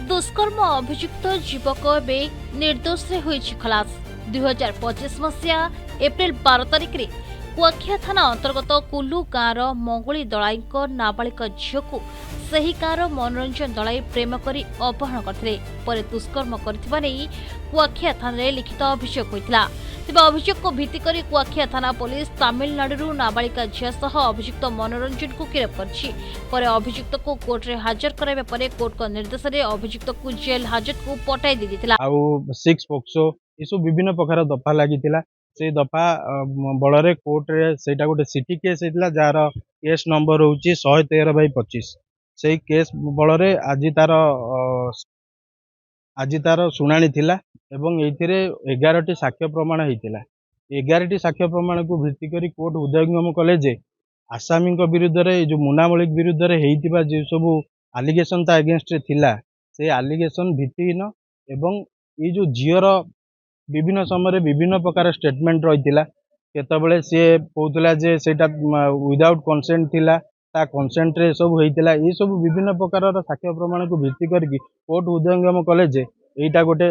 दुष्कर्म अभियुक्त युवक एवं निर्दोष खलास 2025 मसीहा एप्रिल 12 तारिख में कुआखिया थाना अंतर्गत कुल्लू गाँवर मंगुली दलाई नाबालिक झील को सही गाँवर मनोरंजन दलाई प्रेम कर अपहरण करते दुष्कर्म करथिबा नै कुआखिया थाना लिखित अभियोग होता। तेज अभियोग को भित्ति कर कुआखिया थाना पुलिस तमिलनाडु नाबालिका झील सह अभियुक्त मनोरंजन को गिरफ्त कर अभियुक्त को कोर्ट में हाजर कराइबा परे कोर्ट का निर्देश में अभियुक्त को जेल हाजत को पठाई दी जाइतिला। आउ 6 पोक्सो इसु विभिन्न प्रकार दफा लागितिला। से दफा बड़े कोर्ट रे सेटा गोटे सिटी केस होता जार केस नंबर होची 113/25। से केस बड़े आज तार शुणाणी थिला एवं एथिरे 11टी साक्ष्य प्रमाण होता। 11टी साक्ष्य प्रमाण को भित्ति करी कोर्ट हृदयंगम कले जे आसामी विरुद्ध रे जो मुना मलिक विरुद्ध रे हेइतिबा जे सब आलिगेशन ता अगेंस्ट रे थिला से आलिगेशन भित्तिहीन एवं ये जो झीर विभिन्न समय विभिन्न प्रकार स्टेटमेंट रही केतबले सी कहूला जे सेटा विदाउट कंसेंट थिला ता कंसेंट रे सब होइतिला। ये सब विभिन्न प्रकार साक्ष्य प्रमाण को भित्ति करके कोर्ट हृदयंगम कले जे एटा गोटे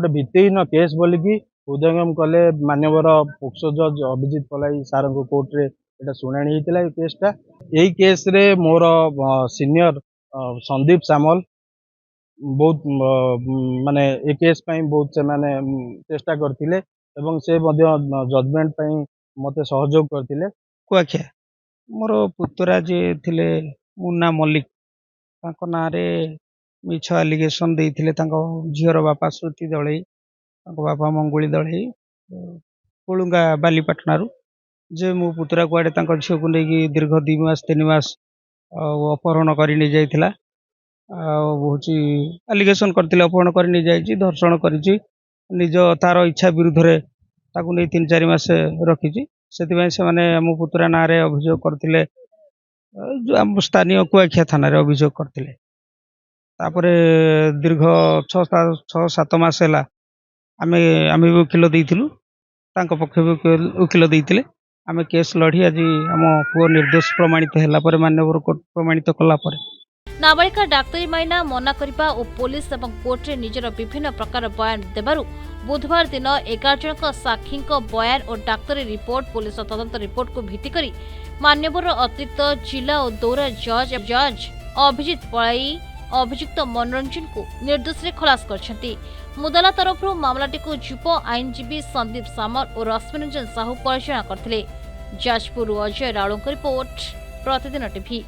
भित्तिहीन केस बोलिकी हृदयंगम कले मानवर पोक्सो जज अभिजीत पलाई सार कोर्ट रे एटा शुणाणी होइतिला। केसटा यही केस रे मोर सीनियर संदीप सामल बहुत माने ए केस पई बहुत से माने चेष्टा करथिले एवं से जजमेंट पई मते सहयोग करथिले। कुआखिया मोर पुतरा जे थिले मुन्ना मल्लिक तांको नारे मिछ एलिगेशन देइथिले। तांको झियर बापा श्रुति दळई तांको बापा मंगुली दळई कोलुंगा बालीपाटनारू जे मो पुतरा कुआडे तांको झियो को नेकी दीर्घ 2 मास 3 मास अपहरण करि नै जाइथिला। होची एलिगेशन करथिले अपहरण करि नै जाइछि धर्षण करिछि निज तार इच्छा विरुद्ध रे ताकू नै 3-4 मास रखिछि। सेति से माने मो पुतरा नारे अभियोग करथिले जो हम स्थानीय कुआखिया थाना रे अभियोग करथिले। तापरे दीर्घ 6-7 मास हैला आमे वकील देइथिलु तांको पक्ष वकील देइथिले। आमे केस लढी आज हम पुओ निर्दोष प्रमाणित हैला परे मान्यवर कोर्ट प्रमाणित कला परे नाबालिका डाक्तरी माइना मना करिबा और पुलिस एवं कोर्ट रे निजर विभिन्न प्रकार बयान देबारु बुधवार दिन 11 जन साक्षी बयान और डाक्तरी रिपोर्ट पुलिस तदंत रिपोर्ट को भित्ति करी मान्यवर अतिरिक्त जिला और दौरा जज अभिजीत पलाई अभियुक्त मनोरंजन को निर्दोष रे खलास करछंती। मुदला तरफ मामलाटी को युव आईनजीवी संदीप सामल और रश्मिरंजन साहू परिचालना करथिले। जाजपुर अजय राउल रिपोर्ट प्रतिदिन टीवी।